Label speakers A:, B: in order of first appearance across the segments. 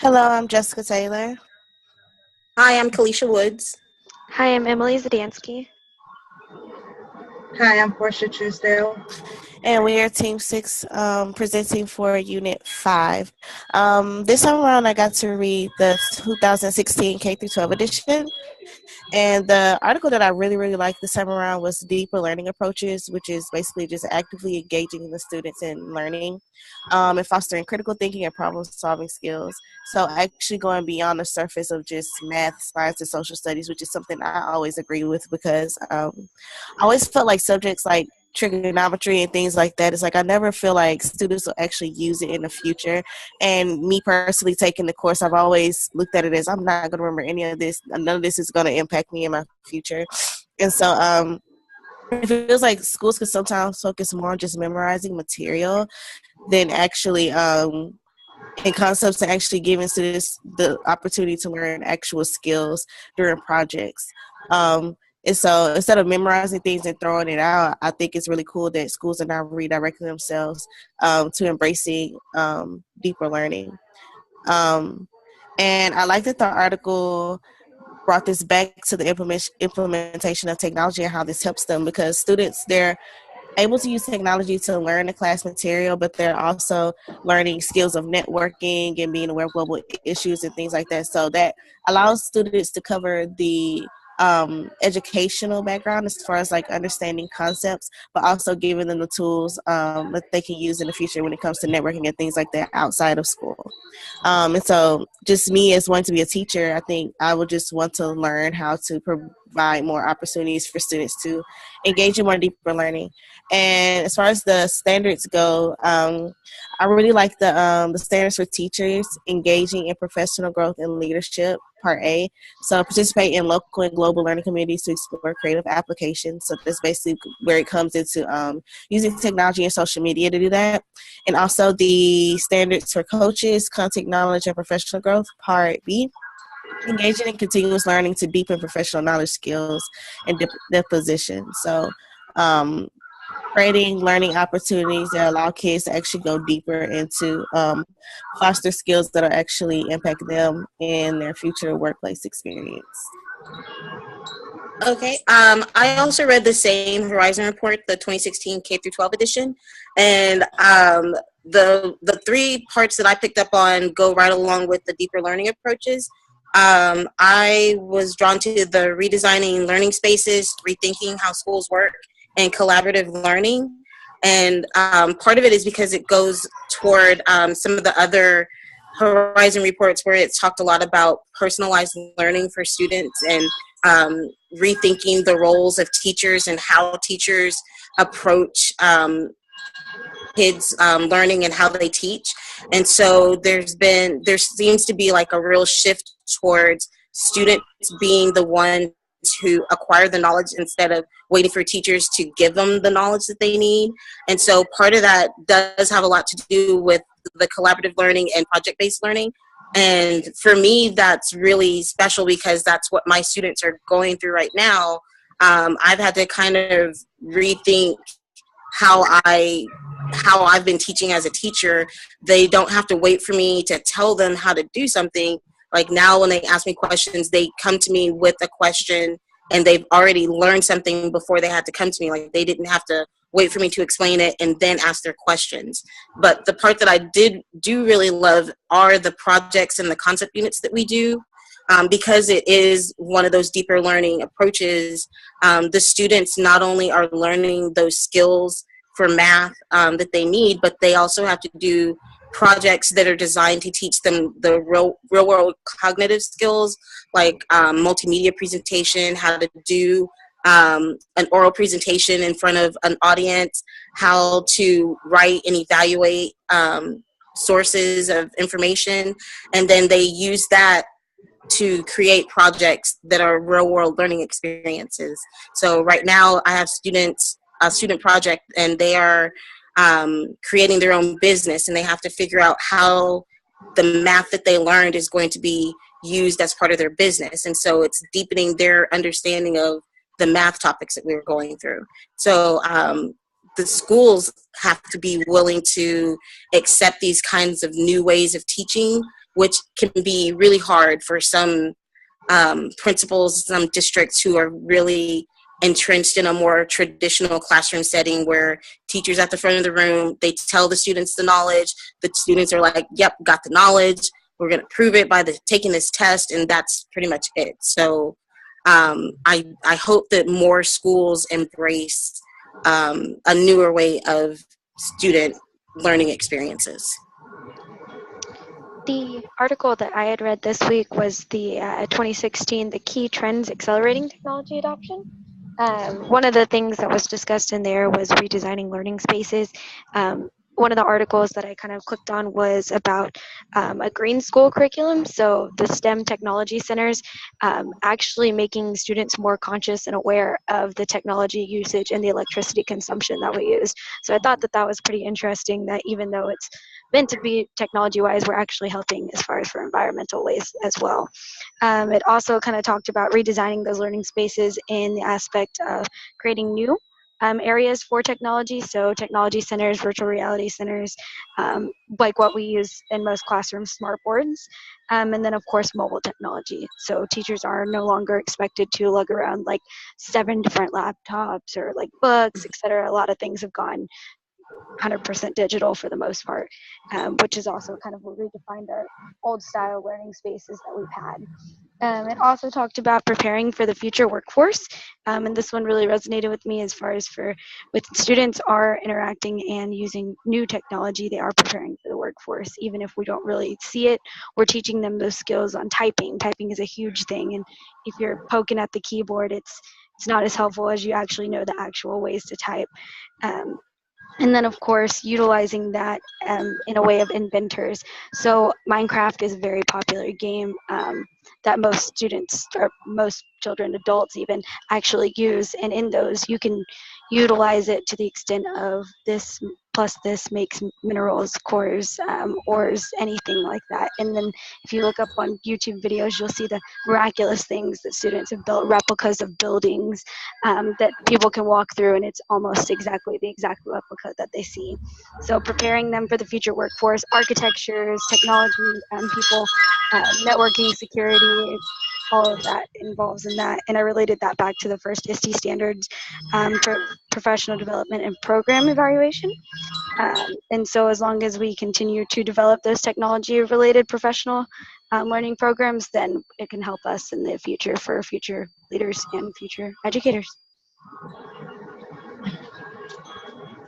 A: Hello, I'm Jessica Taylor,
B: Hi, I'm Kalisha Woods.
C: Hi, I'm Emily Zdansky.
D: Hi, I'm Portia Truesdale.
A: and we are Team 6 presenting for Unit 5. This time around, I got to read the 2016 K through 12 edition. And the article that I really liked this time around was Deeper Learning Approaches, which is basically just actively engaging the students in learning and fostering critical thinking and problem solving skills. So actually going beyond the surface of just math, science, and social studies, which is something I always agree with because I always felt like subjects like trigonometry and things like that, it's like I never feel like students will actually use it in the future. And me personally taking the course, I've always looked at it as I'm not going to remember any of this. None of this is going to impact me in my future. And so it feels like schools can sometimes focus more on just memorizing material than actually in concepts and actually giving students the opportunity to learn actual skills during projects. And so instead of memorizing things and throwing it out, I think it's really cool that schools are now redirecting themselves to embracing deeper learning. Um, and I like that the article brought this back to the implementation of technology and how this helps them, because students, they're able to use technology to learn the class material, but they're also learning skills of networking and being aware of global issues and things like that. So that allows students to cover the educational background as far as like understanding concepts, but also giving them the tools that they can use in the future when it comes to networking and things like that outside of school. And so just me as wanting to be a teacher, I think I would just want to learn how to provide more opportunities for students to engage in more deeper learning. And as far as the standards go, I really like the standards for teachers engaging in professional growth and leadership, part A. So participate in local and global learning communities to explore creative applications. So that's basically where it comes into using technology and social media to do that. And also the standards for coaches, content knowledge, and professional growth, part B. Engaging in continuous learning to deepen professional knowledge, skills, and deposition. So creating learning opportunities that allow kids to actually go deeper into foster skills that are actually impact them in their future workplace experience.
B: Okay. I also read the same Horizon report, the 2016 K through 12 edition, and the three parts that I picked up on go right along with the deeper learning approaches. I was drawn to the redesigning learning spaces, rethinking how schools work, and collaborative learning. And part of it is because it goes toward some of the other Horizon reports where it's talked a lot about personalized learning for students and rethinking the roles of teachers and how teachers approach kids learning and how they teach. And so there seems to be like a real shift towards students being the ones who acquire the knowledge instead of waiting for teachers to give them the knowledge that they need. And so part of that does have a lot to do with the collaborative learning and project-based learning. And for me, that's really special because that's what my students are going through right now. I've had to kind of rethink how I've been teaching as a teacher. They don't have to wait for me to tell them how to do something. Like now when they ask me questions, they come to me with a question and they've already learned something before they had to come to me. Like they didn't have to wait for me to explain it and then ask their questions. But the part that I do really love are the projects and the concept units that we do. Because it is one of those deeper learning approaches, the students not only are learning those skills for math that they need, but they also have to do projects that are designed to teach them the real world cognitive skills, like multimedia presentation, how to do an oral presentation in front of an audience, how to write and evaluate sources of information, and then they use that to create projects that are real world learning experiences. So right now I have a student project, and they are creating their own business, and they have to figure out how the math that they learned is going to be used as part of their business. And so it's deepening their understanding of the math topics that we were going through. So the schools have to be willing to accept these kinds of new ways of teaching which can be really hard for some principals, some districts who are really entrenched in a more traditional classroom setting where teachers at the front of the room, they tell the students the knowledge. The students are like, yep, got the knowledge. We're going to prove it by taking this test, and that's pretty much it. So I hope that more schools embrace a newer way of student learning experiences.
C: The article that I had read this week was the 2016, The Key Trends Accelerating Technology Adoption. One of the things that was discussed in there was redesigning learning spaces. One of the articles that I kind of clicked on was about a green school curriculum. So the STEM technology centers actually making students more conscious and aware of the technology usage and the electricity consumption that we use. So I thought that that was pretty interesting, that even though it's meant to be technology-wise, we're actually helping as far as for environmental ways as well. It also kind of talked about redesigning those learning spaces in the aspect of creating new areas for technology, so technology centers, virtual reality centers, like what we use in most classrooms, smart boards, and then of course mobile technology. So teachers are no longer expected to lug around like 7 different laptops or like books, etc. A lot of things have gone 100% digital for the most part, which is also kind of redefined our old style learning spaces that we've had. It also talked about preparing for the future workforce, and this one really resonated with me as far as with students are interacting and using new technology, they are preparing for the workforce. Even if we don't really see it, we're teaching them those skills on typing. Typing is a huge thing, and if you're poking at the keyboard, it's not as helpful as you actually know the actual ways to type. And then, of course, utilizing that in a way of inventors. So Minecraft is a very popular game that most students, or most children, adults even, actually use. And in those, you can utilize it to the extent of this plus this makes minerals, cores, ores, anything like that. And then if you look up on YouTube videos, you'll see the miraculous things that students have built, replicas of buildings that people can walk through, and it's almost exactly the exact replica that they see. So preparing them for the future workforce, architectures, technology, people, networking, security, all of that involves in that. And I related that back to the first INST standards, professional development and program evaluation. And so as long as we continue to develop those technology-related professional learning programs, then it can help us in the future for future leaders and future educators.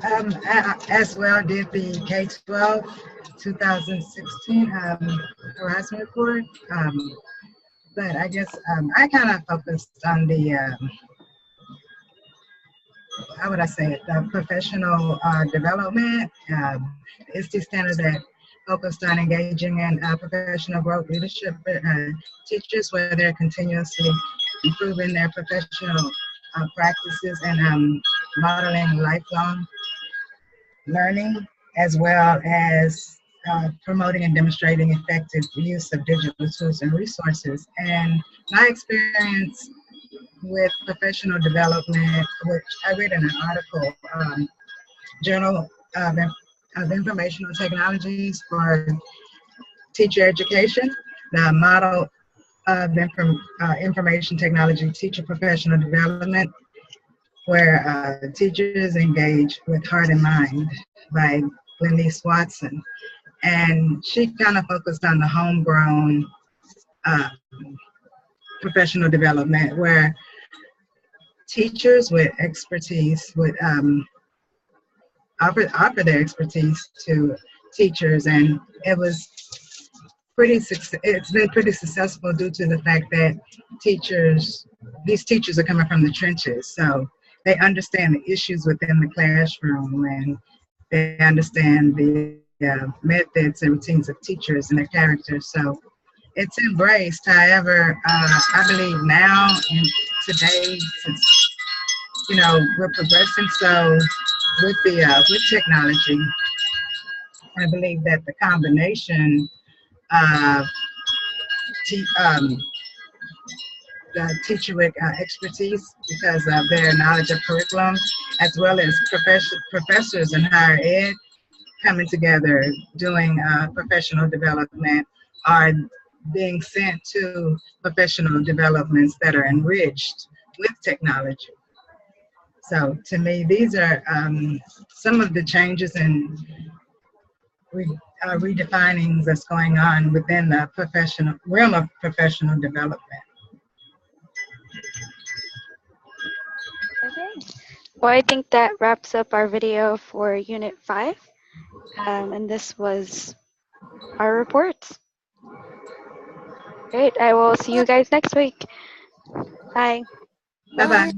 D: I as well did the K-12 2016 Horizon Report, but I guess I kind of focused on the, how would I say it, the professional development. It's the standard that focused on engaging in professional growth leadership teachers, where they're continuously improving their professional practices and modeling lifelong learning, as well as promoting and demonstrating effective use of digital tools and resources. And my experience with professional development, which I read in an article, Journal of Informational Technologies for Teacher Education, the model of information technology teacher professional development, where teachers engage with heart and mind, by Glenise Watson. And she kind of focused on the homegrown professional development, where teachers with expertise would offer their expertise to teachers, and it's been pretty successful due to the fact that these teachers are coming from the trenches, so they understand the issues within the classroom, and they understand the methods and routines of teachers and their characters. So it's embraced. However, I believe now in today, since we're progressing so with technology, I believe that the combination of the teacher with expertise because of their knowledge of curriculum, as well as professors in higher ed coming together doing professional development are being sent to professional developments that are enriched with technology. So to me, these are some of the changes and redefinings that's going on within the professional realm of professional development.
C: Okay. Well, I think that wraps up our video for Unit 5. And this was our reports. Great. I will see you guys next week. Bye.
D: Bye bye.